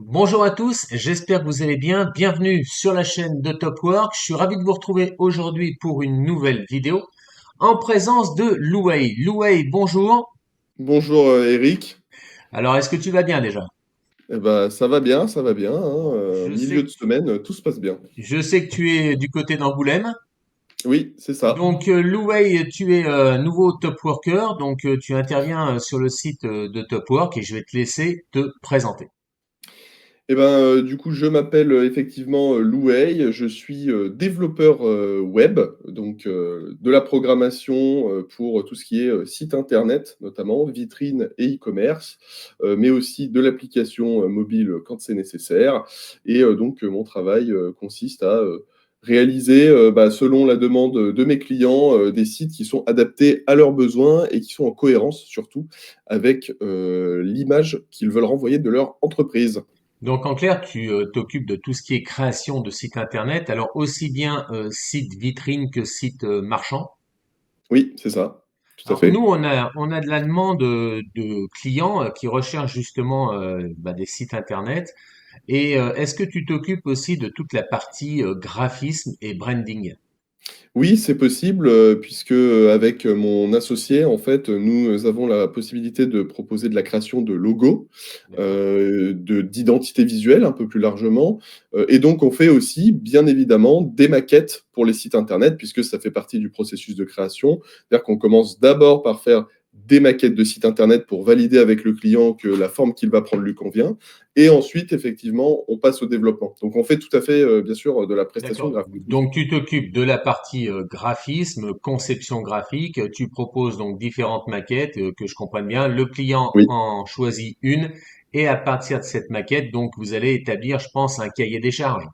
Bonjour à tous, j'espère que vous allez bien. Bienvenue sur la chaîne de Top Work. Je suis ravi de vous retrouver aujourd'hui pour une nouvelle vidéo en présence de Louay. Louay, bonjour. Bonjour Eric. Alors, est-ce que tu vas bien déjà? Eh ben, ça va bien, hein, Je milieu de sais, semaine, tout se passe bien. je sais que tu es du côté d'Angoulême. Oui, c'est ça. Donc, Louay, tu es nouveau Top Worker, donc tu interviens sur le site de Top Work et je vais te laisser te présenter. Eh ben, du coup, je m'appelle effectivement Lou Hay, je suis développeur web, donc de la programmation pour tout ce qui est site internet, notamment vitrine et e-commerce, mais aussi de l'application mobile quand c'est nécessaire. Et donc, mon travail consiste à réaliser, selon la demande de mes clients, des sites qui sont adaptés à leurs besoins et qui sont en cohérence surtout avec l'image qu'ils veulent renvoyer de leur entreprise. Donc en clair, tu t'occupes de tout ce qui est création de sites internet, alors aussi bien site vitrine que site marchand. Oui, c'est ça, tout à Alors nous, fait. on a de la demande de clients qui recherchent justement des sites internet. Et est-ce que tu t'occupes aussi de toute la partie graphisme et branding? Oui, c'est possible, puisque, avec mon associé, en fait, nous avons la possibilité de proposer de la création de logos, D'accord. d'identité visuelle un peu plus largement, et donc on fait aussi, bien évidemment, des maquettes pour les sites internet puisque ça fait partie du processus de création. C'est-à-dire qu'on commence d'abord par faire des maquettes de sites internet pour valider avec le client que la forme qu'il va prendre lui convient et ensuite, effectivement, on passe au développement. Donc on fait tout à fait, bien sûr, de la prestation D'accord. graphique, oui. Donc tu t'occupes de la partie graphisme, conception graphique. Tu proposes donc différentes maquettes que je comprenne bien. Le client Oui. en choisit une et à partir de cette maquette, donc vous allez établir, je pense, un cahier des charges.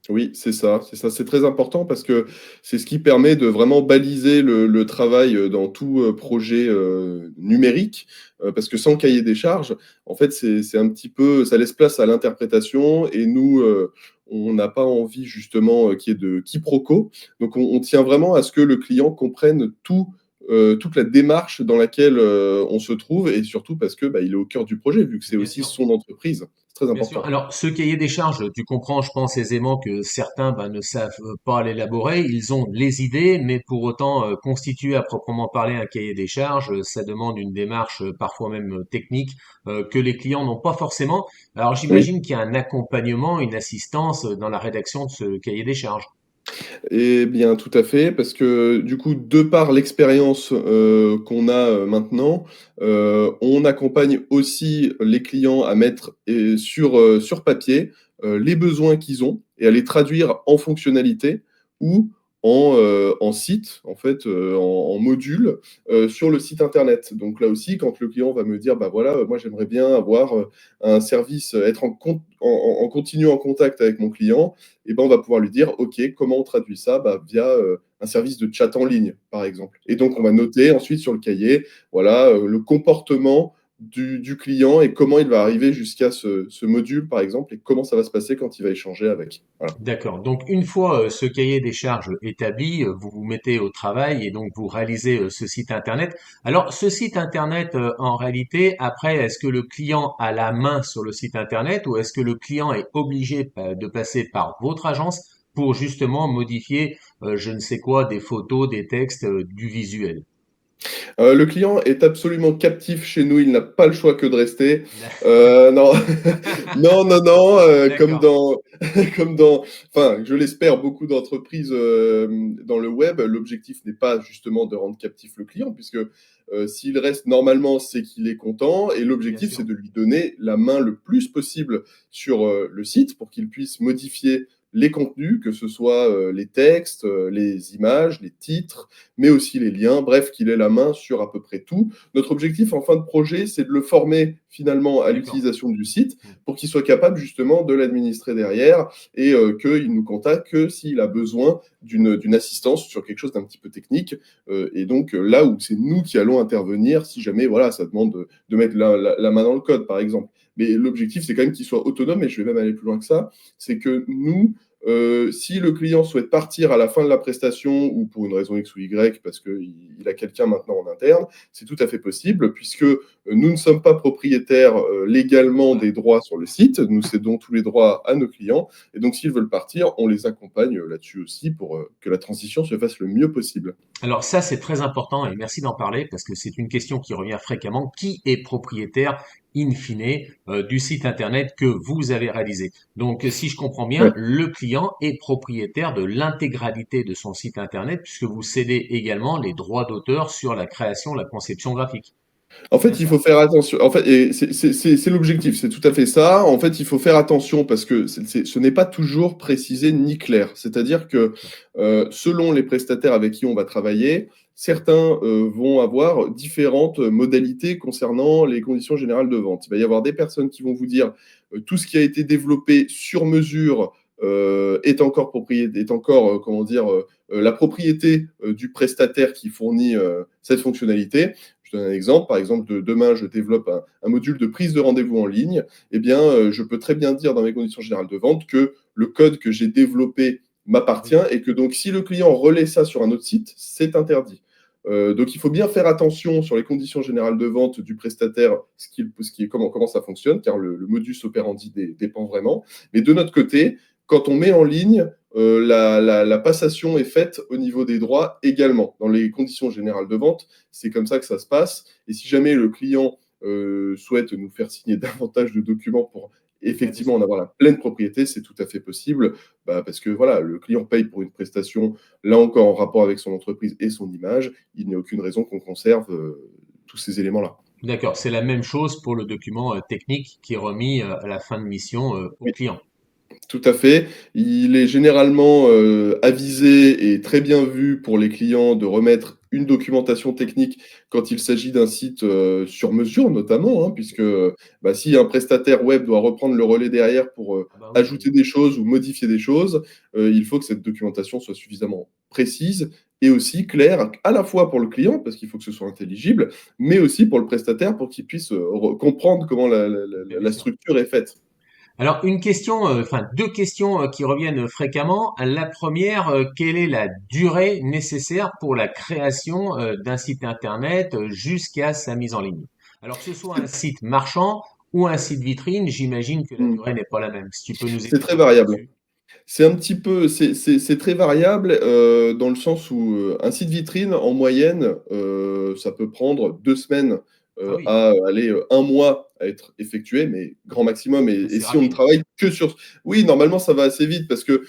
Oui, c'est ça, c'est ça. C'est très important parce que c'est ce qui permet de vraiment baliser le travail, dans tout, projet, numérique, parce que sans cahier des charges, en fait, c'est un petit peu ça laisse place à l'interprétation et nous, on n'a pas envie justement, qu'il y ait de quiproquos. Donc on tient vraiment à ce que le client comprenne tout, toute la démarche dans laquelle, on se trouve et surtout parce que, il est au cœur du projet vu que c'est Bien aussi sûr. son entreprise. C'est très Bien sûr. important. Alors, ce cahier des charges, tu comprends, je pense aisément que certains ne savent pas l'élaborer. Ils ont les idées, mais pour autant, constituer à proprement parler un cahier des charges, ça demande une démarche parfois même technique que les clients n'ont pas forcément. Alors, Oui. j'imagine qu'il y a un accompagnement, une assistance dans la rédaction de ce cahier des charges. Eh bien, tout à fait, parce que du coup, de par l'expérience, qu'on a, maintenant, on accompagne aussi les clients à mettre sur papier, les besoins qu'ils ont et à les traduire en fonctionnalités ou en site, en fait, en module, sur le site internet. Donc là aussi, quand le client va me dire: «Bah, voilà, moi j'aimerais bien avoir, un service, être en continu en contact avec mon client», et ben, on va pouvoir lui dire: «OK, comment on traduit ça?» Via, un service de chat en ligne, par exemple. Et donc on va noter ensuite sur le cahier, voilà, le comportement du client et comment il va arriver jusqu'à ce module, par exemple, et comment ça va se passer quand il va échanger avec. Voilà. D'accord. Donc une fois ce cahier des charges établi, vous vous mettez au travail et donc vous réalisez ce site internet. Alors ce site internet, en réalité, après, est-ce que le client a la main sur le site internet ou est-ce que le client est obligé de passer par votre agence pour justement modifier, je ne sais quoi, des photos, des textes, du visuel? Le client est absolument captif chez nous, il n'a pas le choix que de rester. Non, non, non, non, comme D'accord. dans comme dans enfin, je l'espère, beaucoup d'entreprises, dans le web, l'objectif n'est pas justement de rendre captif le client puisque, s'il reste normalement, c'est qu'il est content et Bien l'objectif, sûr. c'est de lui donner la main le plus possible sur, le site pour qu'il puisse modifier les contenus, que ce soit, les textes, les images, les titres, mais aussi les liens, bref, qu'il ait la main sur à peu près tout. Notre objectif en fin de projet, c'est de le former finalement à D'accord. l'utilisation du site Mmh. pour qu'il soit capable justement de l'administrer derrière et qu'il nous contacte que s'il a besoin d'une assistance sur quelque chose d'un petit peu technique. Et donc là où c'est nous qui allons intervenir si jamais voilà, ça demande de mettre la main dans le code, par exemple. Mais l'objectif, c'est quand même qu'il soit autonome et je vais même aller plus loin que ça. C'est que nous, Si le client souhaite partir à la fin de la prestation ou pour une raison X ou Y, parce qu'il a quelqu'un maintenant en interne, c'est tout à fait possible puisque nous ne sommes pas propriétaires légalement Ouais. des droits sur le site. Nous cédons tous les droits à nos clients. Et donc, s'ils veulent partir, on les accompagne là-dessus aussi pour que la transition se fasse le mieux possible. Alors ça, c'est très important et merci d'en parler parce que c'est une question qui revient fréquemment. Qui est propriétaire, in fine, du site internet que vous avez réalisé? Donc, si je comprends bien, Ouais. le client est propriétaire de l'intégralité de son site internet puisque vous cédez également les droits d'auteur sur la création, la conception graphique. En C'est bien fait, il faut ça? faire attention. En fait, et c'est l'objectif, c'est tout à fait ça. En fait, il faut faire attention parce que ce n'est pas toujours précisé ni clair. C'est-à-dire que selon les prestataires avec qui on va travailler, certains vont avoir différentes modalités concernant les conditions générales de vente. Il va y avoir des personnes qui vont vous dire tout ce qui a été développé sur mesure est encore propriété, est encore comment dire la propriété du prestataire qui fournit cette fonctionnalité. Je donne un exemple. Par exemple, demain, je développe un module de prise de rendez-vous en ligne. Eh bien, je peux très bien dire dans mes conditions générales de vente que le code que j'ai développé m'appartient Oui. et que donc, si le client relaie ça sur un autre site, c'est interdit. Donc, il faut bien faire attention sur les conditions générales de vente du prestataire, comment ça fonctionne, car le modus operandi dépend vraiment. Mais de notre côté, quand on met en ligne, la passation est faite au niveau des droits également, dans les conditions générales de vente. C'est comme ça que ça se passe. Et si jamais le client souhaite nous faire signer davantage de documents pour Ouais, bien effectivement en sûr. avoir la pleine propriété, c'est tout à fait possible. Parce que voilà, le client paye pour une prestation, là encore en rapport avec son entreprise et son image. Il n'y a aucune raison qu'on conserve tous ces éléments-là. D'accord, c'est la même chose pour le document technique qui est remis à la fin de mission au Oui. client. Tout à fait. Il est généralement, avisé et très bien vu pour les clients de remettre une documentation technique quand il s'agit d'un site, sur mesure notamment, hein, puisque, bah, si un prestataire web doit reprendre le relais derrière pour, Ah bah oui, ajouter des choses ou modifier des choses, il faut que cette documentation soit suffisamment précise et aussi claire, à la fois pour le client, parce qu'il faut que ce soit intelligible, mais aussi pour le prestataire pour qu'il puisse, re comprendre comment mais bien la sûr. structure est faite. Alors une question, enfin deux questions qui reviennent fréquemment. La première, quelle est la durée nécessaire pour la création d'un site internet jusqu'à sa mise en ligne? Alors que ce soit un site marchand ou un site vitrine, j'imagine que la Mmh. durée n'est pas la même. Si tu peux nous C'est très éclairer variable. là-dessus. C'est un petit peu c'est très variable, dans le sens où, un site vitrine en moyenne, ça peut prendre 2 semaines, Ah oui, à aller, 1 mois à être effectué, mais grand maximum et c'est si on ne rapide. travaille que sur oui, normalement ça va assez vite parce que,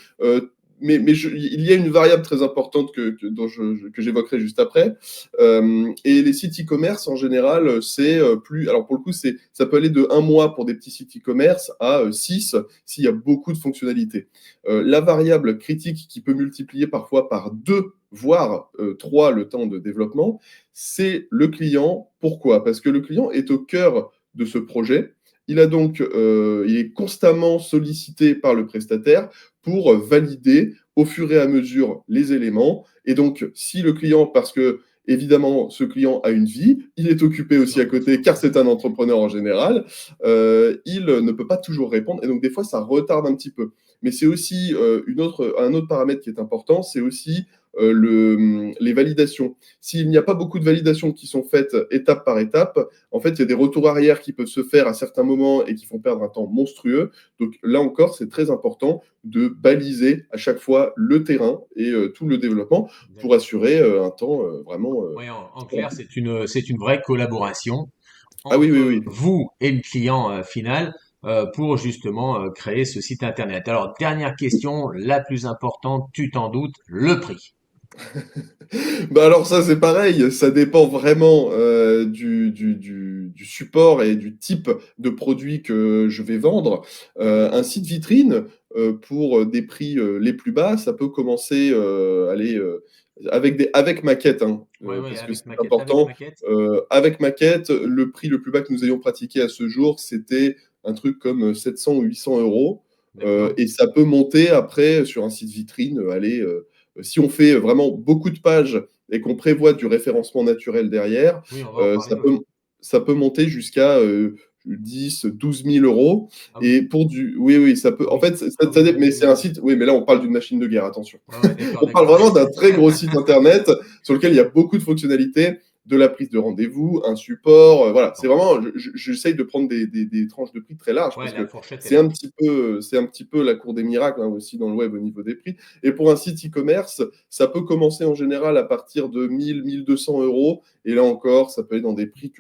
mais il y a une variable très importante dont que j'évoquerai juste après, et les sites e-commerce en général, c'est, plus alors pour le coup, ça peut aller de 1 mois pour des petits sites e-commerce à, 6 s'il y a beaucoup de fonctionnalités. La variable critique qui peut multiplier parfois par 2, voire 3 le temps de développement, c'est le client. Pourquoi? Parce que le client est au cœur de ce projet. Il est constamment sollicité par le prestataire pour valider au fur et à mesure les éléments. Et donc, si le client, parce que évidemment, ce client a une vie, il est occupé Bien aussi sûr, à bien côté, sûr. car c'est un entrepreneur en général, il ne peut pas toujours répondre. Et donc, des fois, ça retarde un petit peu. Mais c'est aussi un autre paramètre qui est important, c'est aussi les validations. S'il n'y a pas beaucoup de validations qui sont faites étape par étape, en fait, il y a des retours arrière qui peuvent se faire à certains moments et qui font perdre un temps monstrueux. Donc là encore, c'est très important de baliser à chaque fois le terrain et tout le développement pour D'accord. assurer un temps vraiment Oui, en très clair, rapide. c'est une vraie collaboration Ah oui, oui, entre oui. vous et le client final pour justement créer ce site internet. Alors, dernière question, la plus importante, tu t'en doutes, le prix. Bah alors ça c'est pareil, ça dépend vraiment du support et du type de produit que je vais vendre. Un site vitrine, pour des prix les plus bas, ça peut commencer, allez, avec maquette, hein, Oui, oui, parce que avec c'est maquette. Avec important. maquette. Avec maquette, le prix le plus bas que nous ayons pratiqué à ce jour, c'était un truc comme 700 ou 800 euros. D'accord. Et ça peut monter après sur un site vitrine, allez, si on fait vraiment beaucoup de pages et qu'on prévoit du référencement naturel derrière, Oui, on va en parler, ça oui. peut monter jusqu'à, 10 12 000 euros. Ah oui, Et pour du oui, oui, ça peut ah en oui, fait, ah oui, mais oui, c'est oui, un oui. site oui, mais là, on parle d'une machine de guerre, attention. Ouais, ouais, d'accord, On parle d'accord. vraiment d'un très gros site internet sur lequel il y a beaucoup de fonctionnalités, de la prise de rendez-vous, un support, voilà. C'est D'accord. vraiment j'essaye de prendre des tranches de prix très larges Ouais, parce la que fourchette est large. c'est un petit peu la cour des miracles, hein, aussi dans le web au niveau des prix. Et pour un site e-commerce, ça peut commencer en général à partir de 1 000 1 200 € et là encore, ça peut aller dans des prix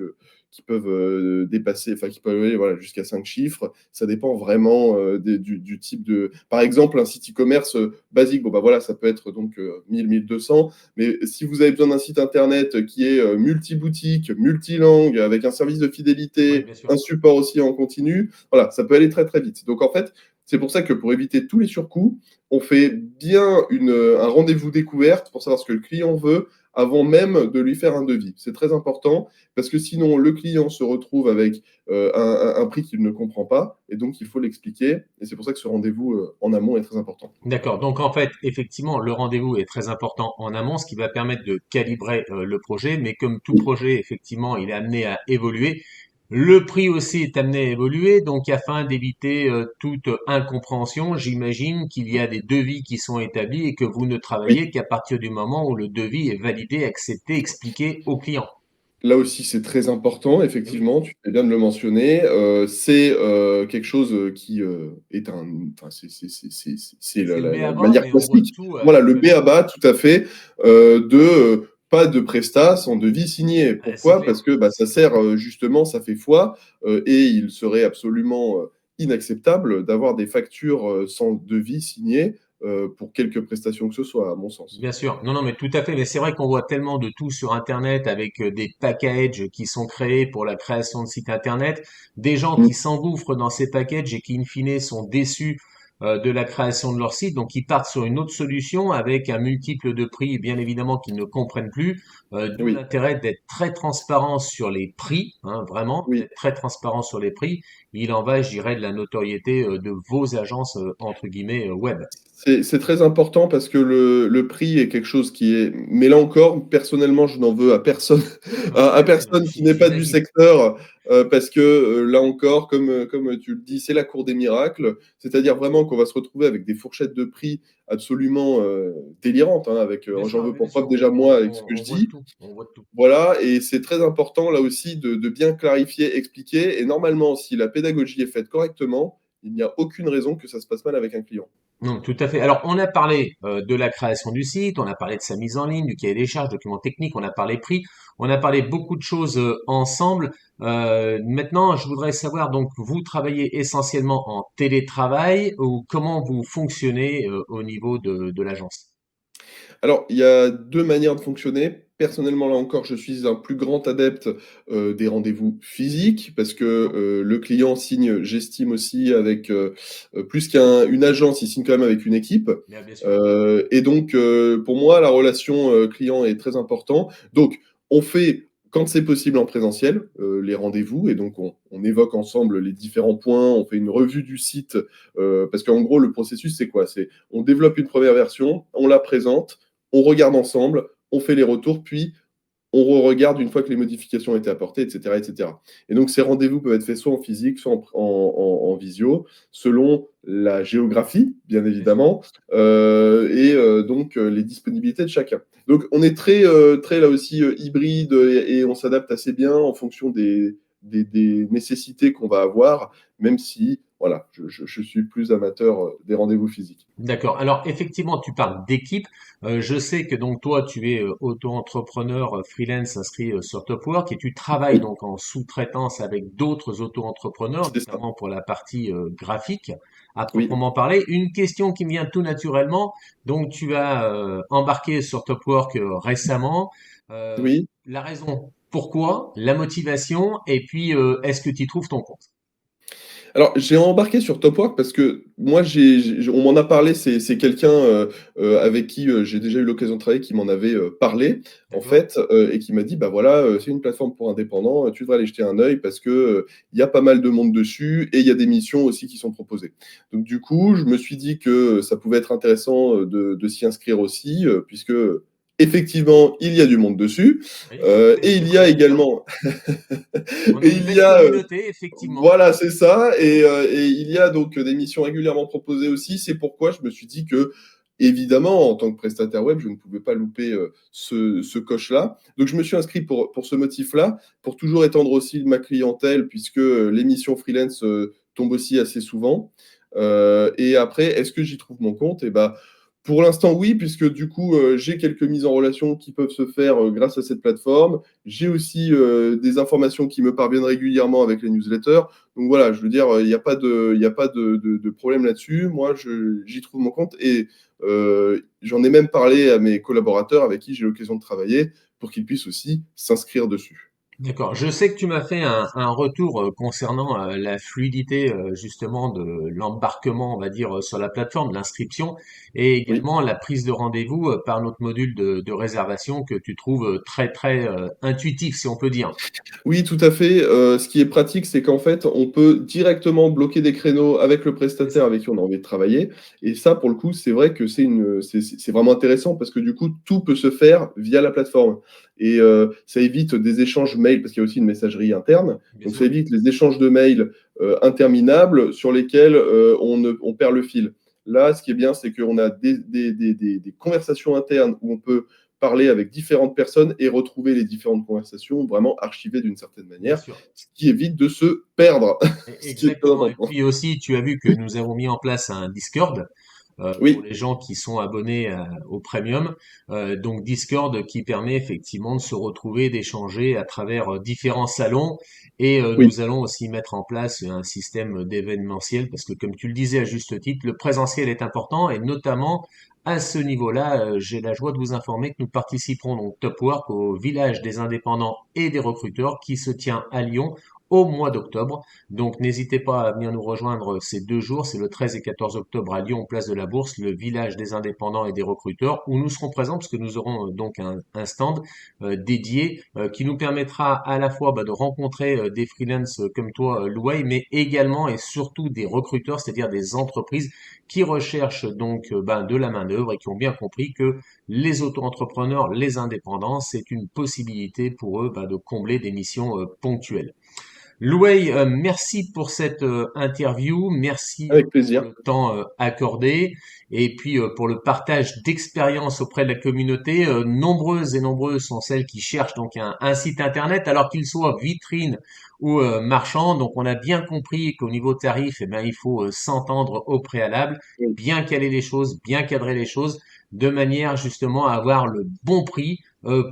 qui peuvent, dépasser enfin qui peuvent aller, voilà, jusqu'à 5 chiffres. Ça dépend vraiment, du type de par exemple, un site e-commerce, basique, bon, bah, voilà, ça peut être donc, 1 200. Mais si vous avez besoin d'un site internet qui est, multi-boutique, multilangue, avec un service de Oui, fidélité, bien sûr. un support aussi en continu, voilà, ça peut aller très, très vite. Donc en fait, c'est pour ça que pour éviter tous les surcoûts, on fait bien un rendez-vous découverte pour savoir ce que le client veut avant même de lui faire un devis. C'est très important parce que sinon le client se retrouve avec, un prix qu'il ne comprend pas et donc il faut l'expliquer et c'est pour ça que ce rendez-vous, en amont est très important. D'accord. Donc en fait, effectivement, le rendez-vous est très important en amont, ce qui va permettre de calibrer le projet. Mais comme tout Oui. projet, effectivement, il est amené à évoluer. Le prix aussi est amené à évoluer. Donc afin d'éviter toute incompréhension, j'imagine qu'il y a des devis qui sont établis et que vous ne Oui. travaillez qu'à partir du moment où le devis est validé, accepté, expliqué au client. Là aussi, c'est très important, Eh oui, effectivement, tu fais bien de le mentionner. C'est, quelque chose, qui, est un enfin, c'est c'est le la b.a-ba, manière mais on voit classique. tout Voilà, le actuellement. b.a-ba, tout à fait, pas de prestat sans devis signé. C'est Pourquoi? clair. Parce que, bah, ça sert, justement, ça fait foi, et il serait absolument, inacceptable d'avoir des factures, sans devis signé, pour quelque prestation que ce soit, à mon sens. Bien sûr, non, non, mais tout à fait. Mais c'est vrai qu'on voit tellement de tout sur Internet avec des packages qui sont créés pour la création de sites Internet, des gens Mmh, qui s'engouffrent dans ces packages et qui, in fine, sont déçus de la création de leur site, donc ils partent sur une autre solution avec un multiple de prix, bien évidemment, qu'ils ne comprennent plus. D'où oui, l'intérêt d'être très transparent sur les prix, hein, vraiment, oui. d'être très transparent sur les prix. Il en va, je dirais, de la notoriété de vos agences, entre guillemets, web. C'est très important parce que le prix est quelque chose qui est mais là encore, personnellement, je n'en veux à personne, Ouais, à ouais, non, personne qui n'est pas du j'imagine. secteur, parce que, là encore, comme tu le dis, c'est la cour des miracles. C'est-à-dire vraiment qu'on va se retrouver avec des fourchettes de prix absolument, délirantes, hein, avec, Bien j'en sûr, veux oui, bien pour sûr, preuve déjà moi avec ce que on je voit de dis. tout, on voit de tout. Voilà et c'est très important là aussi de bien clarifier, expliquer et normalement, si la pédagogie est faite correctement, il n'y a aucune raison que ça se passe mal avec un client. Non, tout à fait. Alors, on a parlé de la création du site, on a parlé de sa mise en ligne, du cahier des charges, documents techniques, on a parlé prix, on a parlé beaucoup de choses ensemble. Maintenant, je voudrais savoir, donc, vous travaillez essentiellement en télétravail ou comment vous fonctionnez au niveau de l'agence? Alors, il y a 2 manières de fonctionner. Personnellement, là encore, je suis un plus grand adepte, des rendez-vous physiques parce que, D'accord. le client signe, j'estime aussi avec, plus qu'une agence, il signe quand même avec une équipe, Bien sûr. et donc, pour moi, la relation, client est très important. Donc, on fait, quand c'est possible, en présentiel, les rendez-vous et donc on évoque ensemble les différents points, on fait une revue du site, parce qu'en gros, le processus, c'est quoi? C'est on développe une première version, on la présente, on regarde ensemble, on fait les retours, puis on re-regarde une fois que les modifications ont été apportées, et cetera, et cetera. Et donc ces rendez-vous peuvent être faits soit en physique, soit en visio, selon la géographie, bien Bien sûr. évidemment, et donc les disponibilités de chacun. Donc on est très, très là aussi, hybride et on s'adapte assez bien en fonction des nécessités qu'on va avoir, même si voilà, je suis plus amateur, des rendez-vous physiques. D'accord. Alors effectivement, tu parles d'équipe. Je sais que donc toi, tu es auto-entrepreneur freelance inscrit sur Topwork et tu travailles Oui, donc en sous-traitance avec d'autres auto-entrepreneurs, c'est ça. notamment pour la partie graphique à Oui, proprement parler. Une question qui me vient tout naturellement. Donc tu as embarqué sur Topwork récemment. oui. La raison, pourquoi, la motivation et puis est-ce que tu y trouves ton compte? Alors, j'ai embarqué sur Topwork parce que moi, on m'en a parlé, c'est quelqu'un, avec qui, j'ai déjà eu l'occasion de travailler qui m'en avait, parlé, en D'accord? fait, et qui m'a dit: «Bah, voilà, c'est une plateforme pour indépendants, tu devrais aller jeter un œil parce que, il y a pas mal de monde dessus et il y a des missions aussi qui sont proposées». Donc du coup, je me suis dit que ça pouvait être intéressant, de s'y inscrire aussi, puisque, effectivement, il y a du monde dessus, Oui, c'est très et il y a challengeant. également On a et une il y belle a, communauté, effectivement. voilà, c'est ça. Et il y a donc des missions régulièrement proposées aussi. C'est pourquoi je me suis dit que, évidemment, en tant que prestataire web, je ne pouvais pas louper ce coche-là. Donc, je me suis inscrit pour ce motif-là, pour toujours étendre aussi ma clientèle, puisque les missions freelance tombent aussi assez souvent. Et après, est-ce que j'y trouve mon compte? Et ben, pour l'instant, oui, puisque du coup, j'ai quelques mises en relation qui peuvent se faire grâce à cette plateforme. J'ai aussi des informations qui me parviennent régulièrement avec les newsletters. Donc voilà, je veux dire, il y a pas de problème là-dessus. Moi, j'y trouve mon compte et j'en ai même parlé à mes collaborateurs avec qui j'ai l'occasion de travailler pour qu'ils puissent aussi s'inscrire dessus. D'accord. Je sais que tu m'as fait un retour concernant la fluidité justement de l'embarquement, on va dire, sur la plateforme, l'inscription, et Oui. également la prise de rendez-vous par notre module de réservation que tu trouves très très intuitif, si on peut dire. Oui, tout à fait. Ce qui est pratique, c'est qu'en fait, on peut directement bloquer des créneaux avec le C'est prestataire ça. avec qui on a envie de travailler. Et ça, pour le coup, c'est vrai que c'est vraiment intéressant parce que du coup, tout peut se faire via la plateforme. Et ça évite des échanges mails parce qu'il y a aussi une messagerie interne. Bien Donc, ça sûr. évite les échanges de mails interminables sur lesquels on perd le fil. Là, ce qui est bien, c'est qu'on a des conversations internes où on peut parler avec différentes personnes et retrouver les différentes conversations vraiment archivées d'une certaine Bien manière, sûr. ce qui évite de se perdre, ce qui est très Exactement. Et important. puis aussi, tu as vu que nous avons mis en place un Discord pour Oui, les gens qui sont abonnés au Premium. Donc Discord qui permet effectivement de se retrouver, d'échanger à travers différents salons. Et oui, nous allons aussi mettre en place un système d'événementiel parce que comme tu le disais à juste titre, le présentiel est important et notamment à ce niveau-là, j'ai la joie de vous informer que nous participerons donc Top Work au village des indépendants et des recruteurs qui se tient à Lyon au mois d'octobre. Donc n'hésitez pas à venir nous rejoindre ces 2 jours, c'est le 13 et 14 octobre à Lyon, place de la Bourse, le village des indépendants et des recruteurs, où nous serons présents parce que nous aurons donc un stand dédié qui nous permettra à la fois de rencontrer des freelances comme toi, Louay, mais également et surtout des recruteurs, c'est-à-dire des entreprises qui recherchent donc de la main-d'œuvre et qui ont bien compris que les auto-entrepreneurs, les indépendants, c'est une possibilité pour eux de combler des missions ponctuelles. Louay, merci pour cette interview, merci avec pour plaisir. le temps accordé et puis pour le partage d'expériences auprès de la communauté. Nombreuses et nombreuses sont celles qui cherchent donc un site internet, alors qu'il soit vitrine ou marchand. Donc on a bien compris qu'au niveau tarif, eh ben, il faut s'entendre au préalable, Oui. bien caler les choses, bien cadrer les choses, de manière justement à avoir le bon prix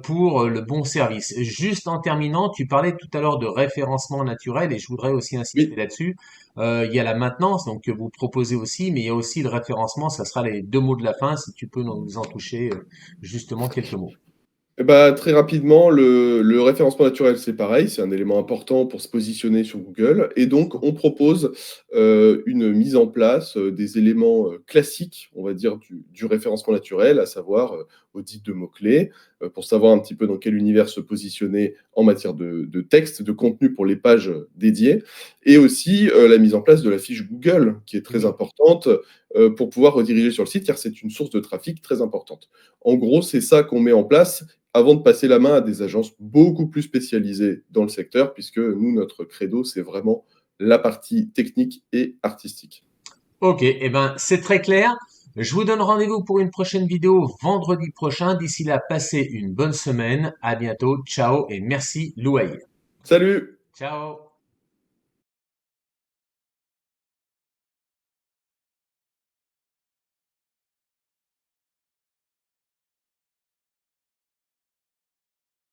pour le bon service. Juste en terminant, tu parlais tout à l'heure de référencement naturel et je voudrais aussi insister Oui. là-dessus. Il y a la maintenance donc que vous proposez aussi, mais il y a aussi le référencement. Ça sera les deux mots de la fin. Si tu peux nous en toucher justement quelques mots. Eh bah, très rapidement, le référencement naturel, c'est pareil, c'est un élément important pour se positionner sur Google. Et donc, on propose une mise en place des éléments classiques, on va dire, du référencement naturel, à savoir audit de mots-clés, pour savoir un petit peu dans quel univers se positionner en matière de texte, de contenu pour les pages dédiées, et aussi la mise en place de la fiche Google, qui est très Oui. importante pour pouvoir rediriger sur le site, car c'est une source de trafic très importante. En gros, c'est ça qu'on met en place avant de passer la main à des agences beaucoup plus spécialisées dans le secteur, puisque nous, notre credo, c'est vraiment la partie technique et artistique. Ok, eh ben c'est très clair. Je vous donne rendez-vous pour une prochaine vidéo vendredi prochain. D'ici là, passez une bonne semaine. À bientôt. Ciao et merci Louaï. Salut! Ciao.